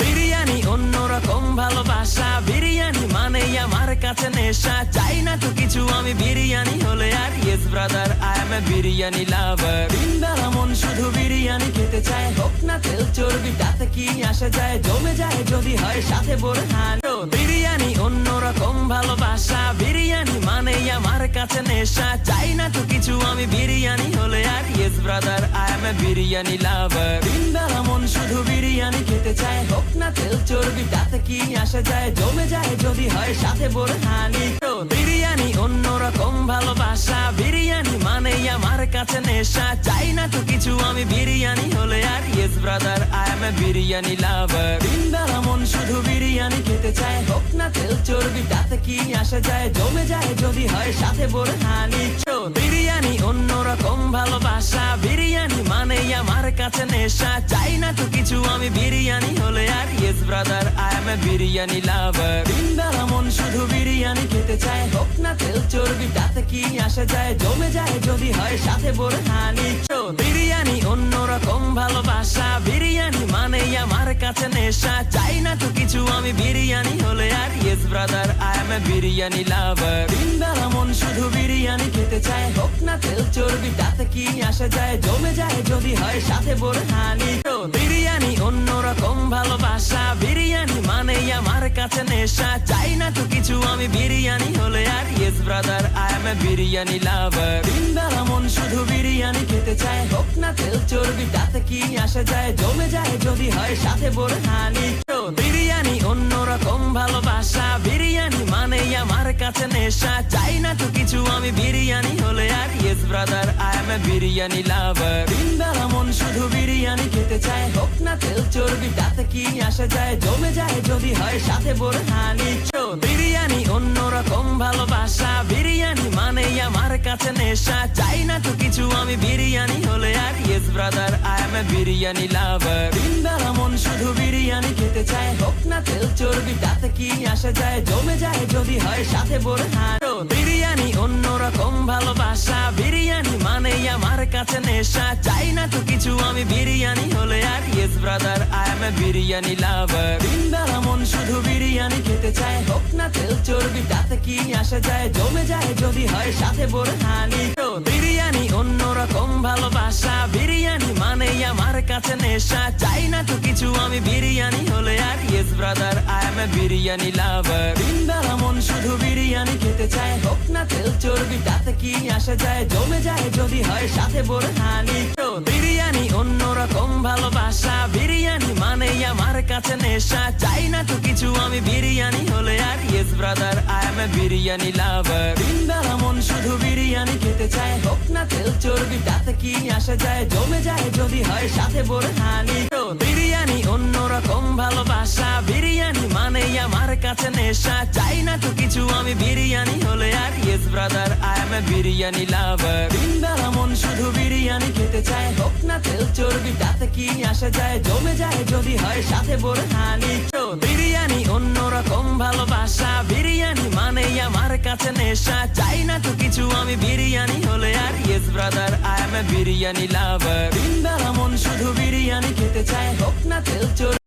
বিরিয়ানি অন্যরকম ভালোবাসা, বিরিয়ানি মানেই আমার কাছে নেশা। চাই না তো কিছু আমি বিরিয়ানি হলে আর, yes brother I M A biryani লাভার। দিনবেলা মন শুধু বিরিয়ানি খেতে চায়, হোক না তেল চর্বি তাতে কি আসা যায়, জমে যায় যদি হয় সাথে বোরহান। বিরিয়ানি অন্যরকম ভালোবাসা, বিরিয়ানি মানেই আমার কাছে নেশা। চাই না তো কিছু আমি বিরিয়ানি হলে আর, yes brother I M A biryani লাভার। দিনবেলা মন শুধু বিরিয়ানি খেতে চায়, হোক না তেল চর্বি তাতে কি আসা যায়, জমে যায় যদি হয় সাথে বোরহানি। বিরিয়ানি অন্যরকম ভালোবাসা, বিরিয়ানি মানেই আমার কাছে নেশা। চাই না তো কিছু আমি বিরিয়ানি হলে আর, yes brother I M A biryani লাভার। দিনবেলা মন শুধু বিরিয়ানি খেতে চায়, হোক না তেল চর্বি তাতে কি আসা যায়, জমে যায় যদি হয় সাথে বোরহানি। বিরিয়ানি অন্যরকম ভালোবাসা, বিরিয়ানি মানেই আমার কাছে নেশা। চাই না তো কিছু আমি বিরিয়ানি হলে আর, yes brother I M A biryani লাভার। দিনবেলা মন শুধু বিরিয়ানি খেতে চায়, হোক না তেল চর্বি তাতে কি আসা যায়, জমে যায় যদি হয় সাথে বোরহানি। বিরিয়ানি অন্যরকম ভালোবাসা, বিরিয়ানি মানেই আমার কাছে নেশা। চাই না তো কিছু আমি বিরিয়ানি হলে আর, yes brother I M A biryani লাভার। দিনবেলা মন শুধু বিরিয়ানি খেতে চায়, হোক না তেল চর্বি তাতে কি আসা যায়, জমে যায় যদি হয় সাথে বোরহানি। বিরিয়ানি অন্যরকম ভালোবাসা, বিরিয়ানি মানেই আমার কাছে নেশা। চাই না তো কিছু আমি বিরিয়ানি হলে আর, yes brother I M A biryani লাভার। দিনবেলা মন শুধু বিরিয়ানি খেতে চায়, হোক না তেল চর্বি তাতে কি আসা যায়, জমে যায় যদি হয় সাথে বোরহানি। বিরিয়ানি অন্যরকম ভালোবাসা, বিরিয়ানি মানেই আমার কাছে নেশা। চাই না তো কিছু আমি বিরিয়ানি হলে আর, yes brother I M A biryani লাভার। দিনবেলা মন শুধু বিরিয়ানি খেতে চায়, হোক না তেল চর্বি তাতে কি আসা যায়, জমে যায় যদি হয় সাথে বোরহানি। বিরিয়ানি অন্যরকম ভালোবাসা, বিরিয়ানি মানেই আমার কাছে নেশা। চাই না তো কিছু আমি বিরিয়ানি হলে আর, yes brother I M A biryani লাভার। দিনবেলা মন শুধু বিরিয়ানি খেতে চায়, হোক না তেল চর্বি তাতে কি আসা যায়, জমে যায় যদি হয় সাথে বোরহানি। বিরিয়ানি অন্যরকম ভালোবাসা, বিরিয়ানি মানেই আমার কাছে নেশা। চাই না তো কিছু আমি বিরিয়ানি হলে আর, yes brother I M A biryani লাভার। দিনবেলা মন শুধু বিরিয়ানি খেতে চায়, হোক না তেল চর্বি তাতে কি আসা যায়, জমে যায় যদি হয় সাথে বোরহানি। বিরিয়ানি অন্যরকম ভালোবাসা, বিরিয়ানি মানেই আমার কাছে নেশা। চাই না তো কিছু আমি বিরিয়ানি হলে আর, yes brother I M A biryani লাভার। দিনবেলা মন শুধু বিরিয়ানি খেতে চায়, হোক না তেল চর্বি তাতে কি আসা যায়, জমে যায় যদি হয় সাথে বোরহানি। বিরিয়ানি অন্যরকম ভালোবাসা, বিরিয়ানি মানেই আমার কাছে নেশা। চাই না তো কিছু আমি বিরিয়ানি হলে আর, yes brother I M A biryani লাভার। দিনবেলা মন শুধু বিরিয়ানি খেতে চায়, হোক না তেল চর্বি তাতে কি আসা যায়, জমে যায় যদি হয় সাথে বোরহানি। বিরিয়ানি অন্যরকম ভালোবাসা, বিরিয়ানি মানেই আমার কাছে নেশা। চাই না তো কিছু আমি বিরিয়ানি হলে আর, yes brother I M A biryani লাভার। দিনবেলা মন শুধু বিরিয়ানি খেতে চায়, হোক না তেল চর্বি তাতে কি আসা যায়, জমে যায় যদি হয় সাথে বোরহানি। বিরিয়ানি অন্যরকম ভালোবাসা, বিরিয়ানি মানেই আমার কাছে নেশা। চাই না তো কিছু আমি বিরিয়ানি হলে আর, yes brother I M A biryani লাভার। দিনবেলা মন শুধু বিরিয়ানি খেতে চায়, হোক না তেল চর্বি